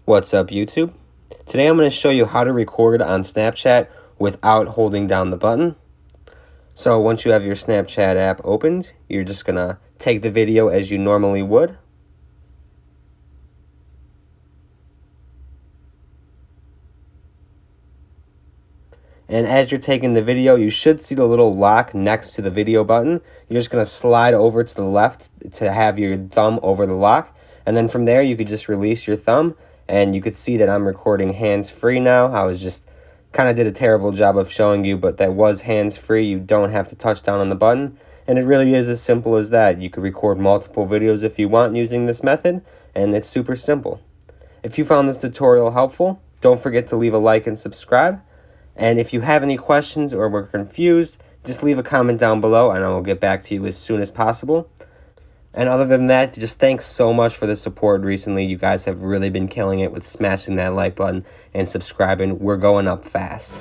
What's up, YouTube? Today I'm going to show you how to record on Snapchat without holding down the button. So once you have your Snapchat app opened, you're just going to take the video as you normally would. And as you're taking the video, you should see the little lock next to the video button. You're just going to slide over to the left to have your thumb over the lock. And then from there, you could just release your thumb. And you could see that I'm recording hands-free now. I was just kind of did a terrible job of showing you, but that was hands-free. You don't have to touch down on the button. And it really is as simple as that. You could record multiple videos if you want using this method. And it's super simple. If you found this tutorial helpful, don't forget to leave a like and subscribe. And if you have any questions or were confused, just leave a comment down below and I will get back to you as soon as possible. And other than that, just thanks so much for the support recently. You guys have really been killing it with smashing that like button and subscribing. We're going up fast.